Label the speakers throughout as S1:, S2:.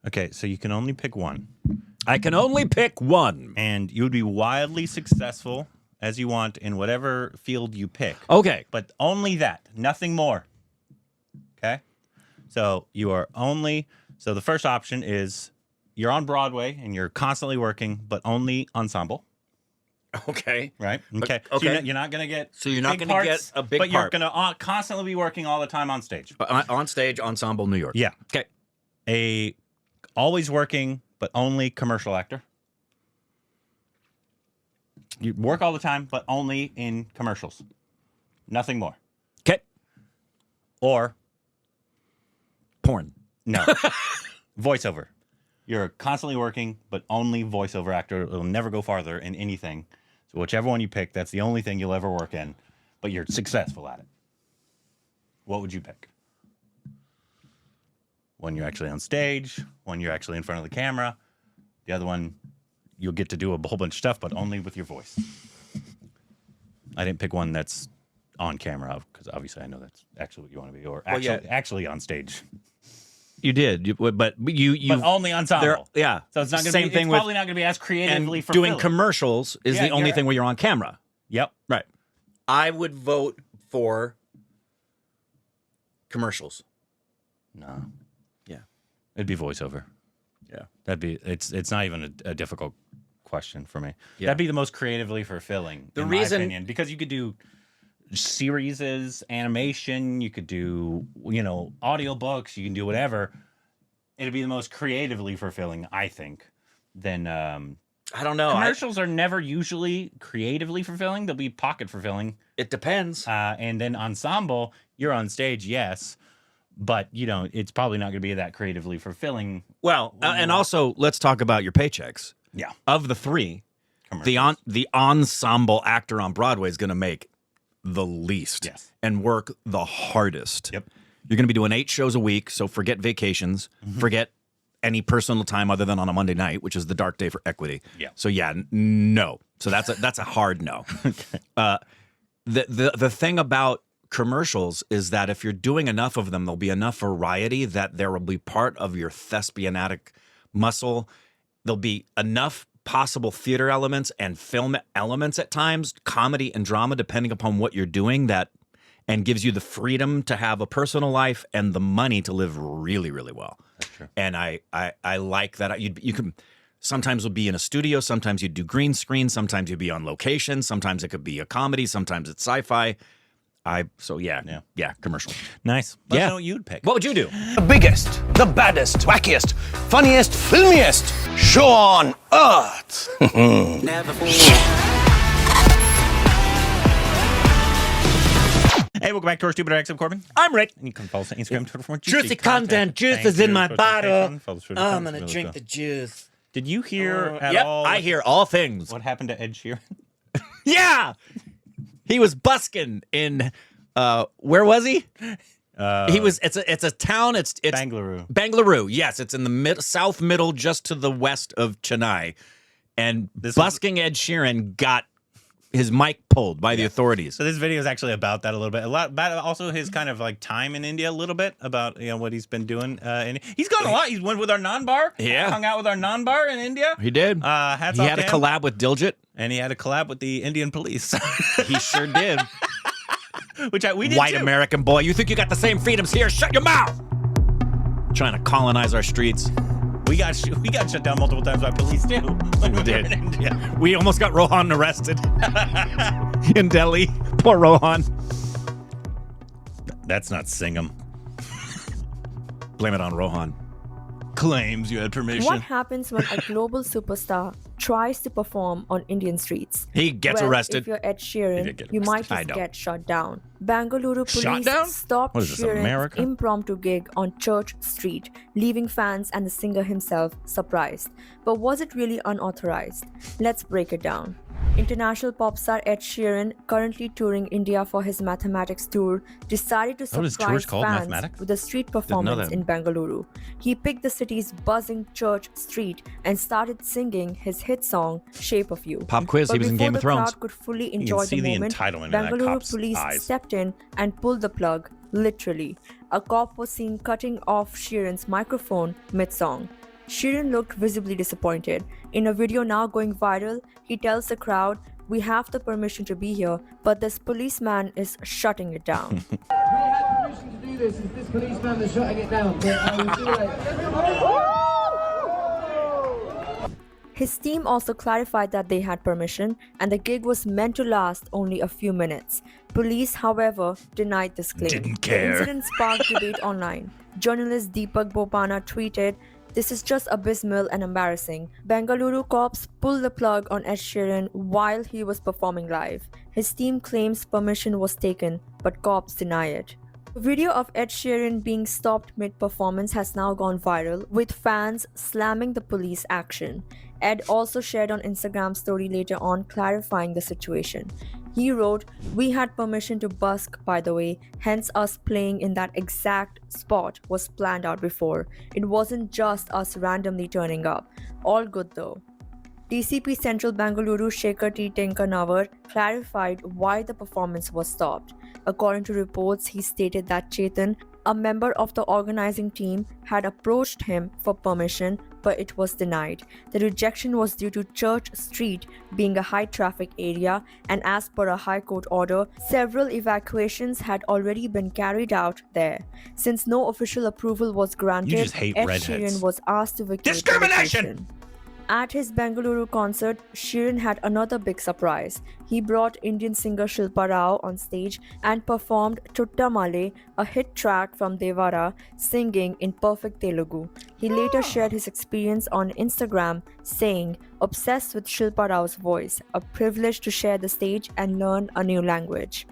S1: Okay, so you can only pick one.
S2: I can only pick one.
S1: And you would be wildly successful as you want in whatever field you pick.
S2: Okay.
S1: But only that, nothing more. Okay? So you are only, so the first option is you're on Broadway and you're constantly working, but only ensemble.
S2: Okay.
S1: Right? Okay.
S2: Okay.
S1: So you're not going to get
S2: get a big
S1: but
S2: part.
S1: you're going to constantly be working all the time on stage.
S2: On stage, Ensemble New York.
S1: Yeah.
S2: Okay.
S1: Always working, but only commercial actor. You work all the time, but only in commercials. Nothing more.
S2: Okay.
S1: Or
S2: porn.
S1: No. Voiceover. You're constantly working, but only voiceover actor. It'll never go farther in anything. So whichever one you pick, that's the only thing you'll ever work in, but you're successful at it. What would you pick? One you're actually on stage, one you're actually in front of the camera. The other one, you'll get to do a whole bunch of stuff, but only with your voice. I didn't pick one that's on camera because obviously I know that's actually what you want to be, or actually on stage.
S2: You did, but
S1: only ensemble.
S2: Yeah,
S1: so it's not going to be. It's probably not going to be as creatively fulfilling.
S2: Doing commercials is the only thing where you're on camera.
S1: Yep.
S2: Right. I would vote for commercials.
S1: No.
S2: Yeah.
S1: It'd be voiceover.
S2: Yeah.
S1: It's not even a difficult question for me.
S2: Yeah.
S1: That'd be the most creatively fulfilling, in my opinion, because you could do series, animation, you could do, audiobooks, you can do whatever. It'd be the most creatively fulfilling, I think, than
S2: I don't know.
S1: Commercials are never usually creatively fulfilling. They'll be pocket fulfilling.
S2: It depends.
S1: And then ensemble, you're on stage, yes, but it's probably not going to be that creatively fulfilling.
S2: Well, and also let's talk about your paychecks.
S1: Yeah.
S2: Of the three, the ensemble actor on Broadway is going to make the least and work the hardest.
S1: Yep.
S2: You're going to be doing 8 shows a week, so forget vacations, forget any personal time other than on a Monday night, which is the dark day for equity.
S1: Yeah.
S2: So no. So that's a hard no. Okay. The thing about commercials is that if you're doing enough of them, there'll be enough variety that there will be part of your thespianatic muscle. There'll be enough possible theater elements and film elements at times, comedy and drama, depending upon what you're doing, and gives you the freedom to have a personal life and the money to live really, really well.
S1: That's true.
S2: And I like that. You can sometimes will be in a studio, sometimes you do green screen, sometimes you'd be on location, sometimes it could be a comedy, sometimes it's sci-fi. Commercial.
S1: Nice. Let us know what you'd pick.
S2: What would you do?
S3: The biggest, the baddest, wackiest, funniest, filmiest show on earth.
S4: Never
S1: Hey, welcome back to our Stupid X. I'm Corbin.
S2: I'm Rick.
S1: And you can follow us on Instagram, Twitter for more
S2: juicy content. Juice is in my bottle. I'm going to drink the juice.
S1: Did you hear at all?
S2: I hear all things.
S1: What happened to Ed Sheeran?
S2: Yeah. He was busking in, where was he? He was, it's a town, it's
S1: Bengaluru.
S2: Bengaluru, yes. It's in the south middle, just to the west of Chennai. And busking Ed Sheeran got his mic pulled by the authorities.
S1: So this video is actually about that a little bit. A lot about also his kind of like time in India a little bit, about what he's been doing. And he's gone a lot. He went with our non-bar.
S2: Yeah.
S1: Hung out with our non-bar in India.
S2: He did.
S1: He had
S2: a collab with Diljit.
S1: And he had a collab with the Indian police.
S2: He sure did.
S1: Which we did
S2: White
S1: too.
S2: American boy, you think you got the same freedoms here? Shut your mouth! Trying to colonize our streets.
S1: We got shut down multiple times by police too.
S2: We did. Yeah. We almost got Rohan arrested in Delhi. Poor Rohan.
S1: That's not Singham.
S2: Blame it on Rohan.
S1: Claims you had permission.
S5: What happens when a global superstar tries to perform on Indian streets?
S2: He gets arrested.
S5: If you're Ed Sheeran, you might just get shut down. Bengaluru police stopped Sheeran's impromptu gig on Church Street, leaving fans and the singer himself surprised. But was it really unauthorized? Let's break it down. International pop star Ed Sheeran, currently touring India for his mathematics tour, decided to surprise fans with a street performance in Bengaluru. He picked the city's buzzing Church Street and started singing his hit song "Shape of You."
S2: Pop quiz. He was in Game of Thrones.
S5: Before the crowd could fully enjoy the moment, Bengaluru police stepped in and pulled the plug. Literally, a cop was seen cutting off Sheeran's microphone mid-song. Sheeran looked visibly disappointed. In a video now going viral, he tells the crowd, "We have the permission to be here, but this policeman is shutting it down."
S4: We had permission to do this. It's this policeman that's shutting it down. But, see you later.
S5: His team also clarified that they had permission and the gig was meant to last only a few minutes. Police, however, denied this claim.
S1: Didn't care.
S5: The incident sparked debate online. Journalist Deepak Bopana tweeted, "This is just abysmal and embarrassing. Bengaluru cops pulled the plug on Ed Sheeran while he was performing live. His team claims permission was taken, but cops deny it." The video of Ed Sheeran being stopped mid-performance has now gone viral, with fans slamming the police action. Ed also shared on Instagram story later on clarifying the situation. He wrote, "We had permission to busk, by the way, hence us playing in that exact spot was planned out before. It wasn't just us randomly turning up. All good though." DCP Central Bengaluru Shekhar T. Tenkanawar clarified why the performance was stopped. According to reports, he stated that Chetan, a member of the organizing team, had approached him for permission, but it was denied. The rejection was due to Church Street being a high-traffic area, and as per a High Court order, several evacuations had already been carried out there. Since no official approval was granted,
S1: just hate
S5: Ed
S1: redheads.
S5: Sheeran was asked to vacate the
S1: Discrimination!
S5: location. At his Bengaluru concert, Sheeran had another big surprise. He brought Indian singer Shilpa Rao on stage and performed Chutta Male, a hit track from Devara, singing in perfect Telugu. He later shared his experience on Instagram, saying, "Obsessed with Shilpa Rao's voice, a privilege to share the stage and learn a new language."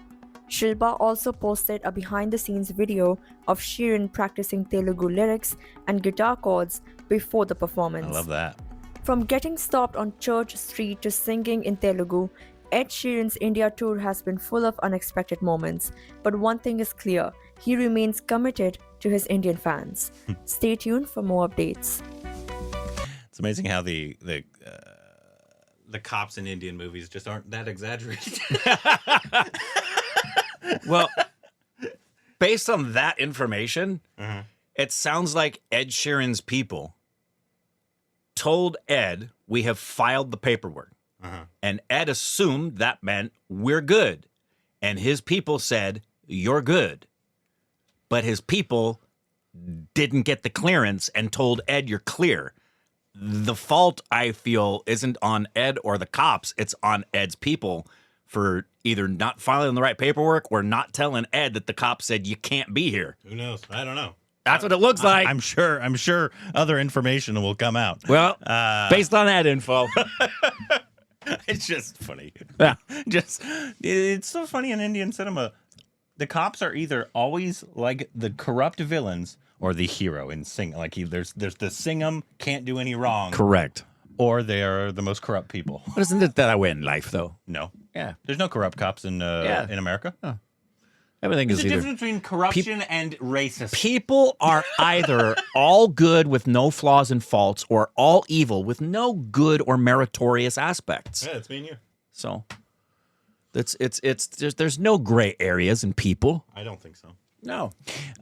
S5: Shilpa also posted a behind-the-scenes video of Sheeran practicing Telugu lyrics and guitar chords before the performance.
S1: I love that.
S5: From getting stopped on Church Street to singing in Telugu, Ed Sheeran's India tour has been full of unexpected moments. But one thing is clear, he remains committed to his Indian fans. Stay tuned for more updates.
S1: It's amazing how the cops in Indian movies just aren't that exaggerated.
S2: Well, based on that information, it sounds like Ed Sheeran's people told Ed, "We have filed the paperwork." And Ed assumed that meant we're good. And his people said, "You're good." But his people didn't get the clearance and told Ed, "You're clear." The fault, I feel, isn't on Ed or the cops. It's on Ed's people for either not filing the right paperwork or not telling Ed that the cops said you can't be here.
S1: Who knows? I don't know.
S2: That's what it looks like.
S1: I'm sure other information will come out.
S2: Well, based on that info.
S1: It's just funny.
S2: Yeah.
S1: It's so funny in Indian cinema. The cops are either always like the corrupt villains or the hero in Sing. Like there's the Singham can't do any wrong.
S2: Correct.
S1: Or they are the most corrupt people.
S2: But isn't it that way in life, though?
S1: No.
S2: Yeah.
S1: There's no corrupt cops in America.
S2: Oh. Everything
S1: There's
S2: is
S1: a
S2: either...
S1: difference between corruption and racist.
S2: People are either all good with no flaws and faults or all evil with no good or meritorious aspects.
S1: Yeah, it's me and you.
S2: So there's no gray areas in people.
S1: I don't think so.
S2: No.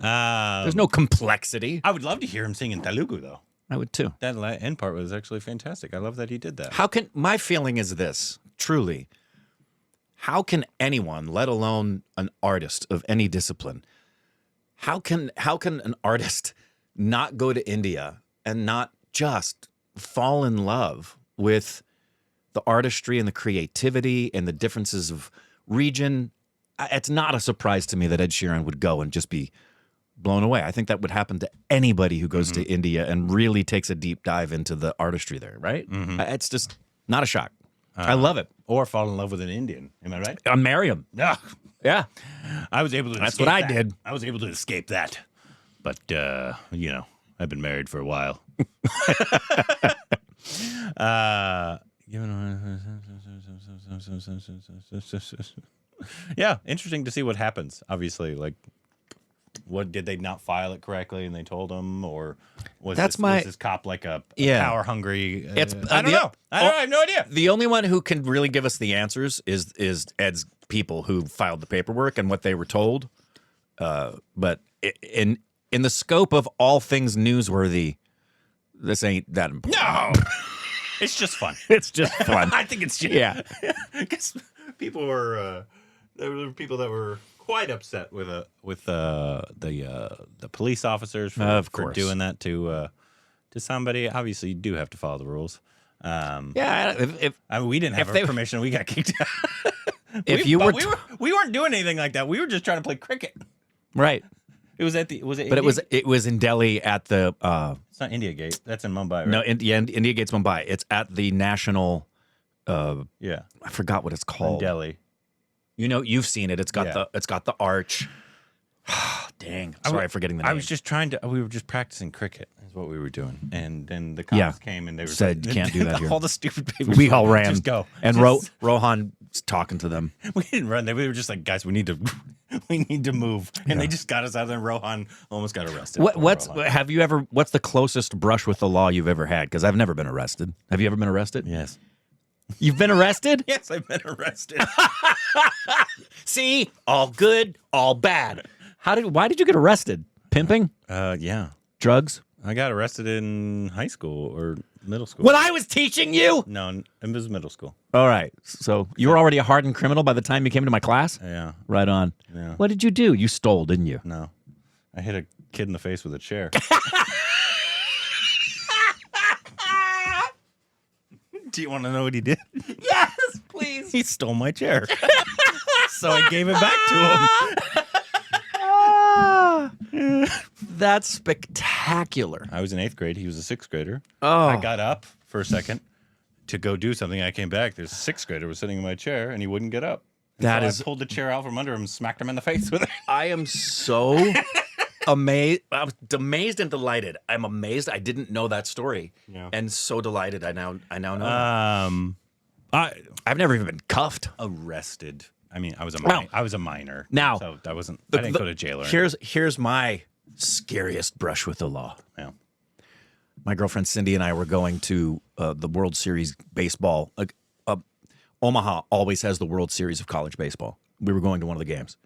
S2: There's no complexity.
S1: I would love to hear him sing in Telugu, though.
S2: I would too.
S1: That end part was actually fantastic. I love that he did that.
S2: My feeling is this, truly. How can anyone, let alone an artist of any discipline, how can an artist not go to India and not just fall in love with the artistry and the creativity and the differences of region? It's not a surprise to me that Ed Sheeran would go and just be blown away. I think that would happen to anybody who goes to India and really takes a deep dive into the artistry there, right? It's just not a shock. I love it.
S1: Or fall in love with an Indian. Am I right?
S2: I'll marry him. Yeah.
S1: I was able to
S2: That's
S1: escape
S2: what I
S1: that.
S2: did.
S1: I was able to escape that. But, I've been married for a while. Yeah, interesting to see what happens. Obviously, like, what did they not file it correctly and they told them, or was this cop like a power hungry? I don't know. I have no idea.
S2: The only one who can really give us the answers is Ed's people who filed the paperwork and what they were told. But in the scope of all things newsworthy, this ain't that important.
S1: No, it's just fun.
S2: It's just fun.
S1: I think it's just because people were there were people that were quite upset with the police officers for doing that to somebody. Obviously, you do have to follow the rules. If we didn't have permission, we got kicked out. We weren't doing anything like that. We were just trying to play cricket.
S2: Right.
S1: It was at the
S2: it was in Delhi at the
S1: it's not India Gate. That's in Mumbai, right?
S2: No, India Gate's Mumbai. It's at the national I forgot what it's called.
S1: In Delhi.
S2: You know, you've seen it. It's got the arch. Dang. Sorry for forgetting the name.
S1: I was just we were just practicing cricket is what we were doing. And then the cops came and they
S2: said you can't do that here.
S1: All the stupid papers.
S2: We all ran.
S1: Just go.
S2: And Rohan was talking to them.
S1: We didn't run. We were just like, guys, we need to move. And they just got us out of there. Rohan almost got arrested.
S2: What's the closest brush with the law you've ever had? Because I've never been arrested. Have you ever been arrested?
S1: Yes.
S2: You've been arrested?
S1: Yes, I've been arrested.
S2: See? All good, all bad. Why did you get arrested? Pimping?
S1: Yeah.
S2: Drugs?
S1: I got arrested in high school or middle school.
S2: When I was teaching you?
S1: No, it was middle school.
S2: All right. So you were already a hardened criminal by the time you came into my class?
S1: Yeah.
S2: Right on.
S1: Yeah.
S2: What did you do? You stole, didn't you?
S1: No. I hit a kid in the face with a chair. Do you want to know what he did?
S2: Yes, please.
S1: He stole my chair. So I gave it back to him.
S2: That's spectacular.
S1: I was in 8th grade. He was a 6th grader.
S2: Oh.
S1: I got up for a second to go do something. I came back. There's a 6th grader was sitting in my chair, and he wouldn't get up. I pulled the chair out from under him and smacked him in the face with it.
S2: I am so amazed. I was amazed and delighted. I'm amazed. I didn't know that story.
S1: Yeah.
S2: And so delighted. I now know. I've never even been cuffed.
S1: Arrested. I mean, I was a minor.
S2: Now,
S1: so I didn't go to jail or anything.
S2: Here's my scariest brush with the law.
S1: Yeah.
S2: My girlfriend Cindy and I were going to the World Series baseball. Omaha always has the World Series of college baseball. We were going to one of the games.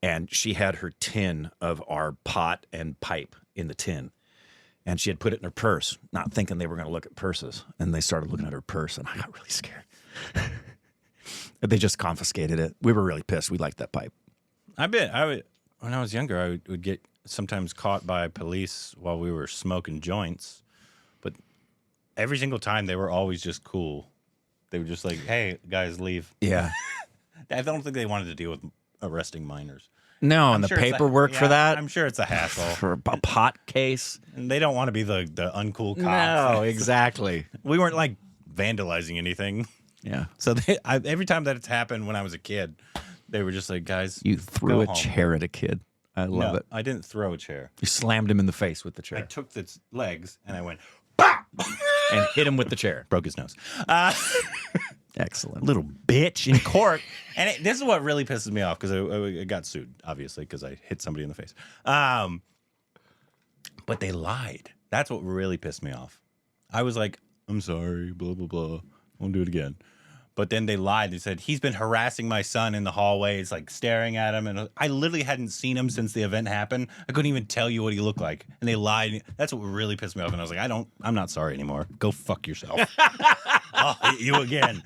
S2: And she had her tin of our pot and pipe in the tin. And she had put it in her purse, not thinking they were going to look at purses. And they started looking at her purse, and I got really scared. They just confiscated it. We were really pissed. We liked that pipe.
S1: When I was younger, I would get sometimes caught by police while we were smoking joints. But every single time, they were always just cool. They were just like, hey, guys, leave.
S2: Yeah.
S1: I don't think they wanted to deal with arresting minors.
S2: No, and the paperwork for that.
S1: I'm sure it's a hassle.
S2: For a pot case.
S1: And they don't want to be the uncool cops.
S2: No, exactly.
S1: We weren't like vandalizing anything.
S2: Yeah.
S1: So every time that it's happened when I was a kid, they were just like, guys,
S2: you threw a chair at a kid. I love it.
S1: I didn't throw a chair.
S2: You slammed him in the face with the chair.
S1: I took the legs and I went, bah!
S2: And hit him with the chair.
S1: Broke his nose.
S2: Excellent.
S1: Little bitch in court. And this is what really pisses me off because I got sued, obviously, because I hit somebody in the face. But they lied. That's what really pissed me off. I was like, I'm sorry, blah, blah, blah. Won't do it again. But then they lied. They said, he's been harassing my son in the hallways, like staring at him. And I literally hadn't seen him since the event happened. I couldn't even tell you what he looked like. And they lied. That's what really pissed me off. And I was like, I'm not sorry anymore. Go fuck yourself. I'll hit you again.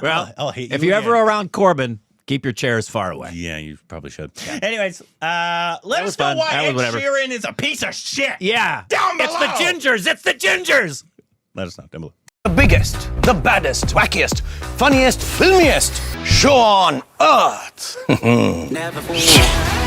S2: Well,
S1: I'll hit you
S2: if you're
S1: again.
S2: ever around Corbin, keep your chairs far away.
S1: Yeah, you probably should. Anyways, let us know why Ed Sheeran is a piece of shit.
S2: Yeah.
S1: Down below.
S2: It's the gingers. It's the gingers.
S1: Let us know down below.
S3: The biggest, the baddest, wackiest, funniest, filmiest show on earth.
S6: Never forget.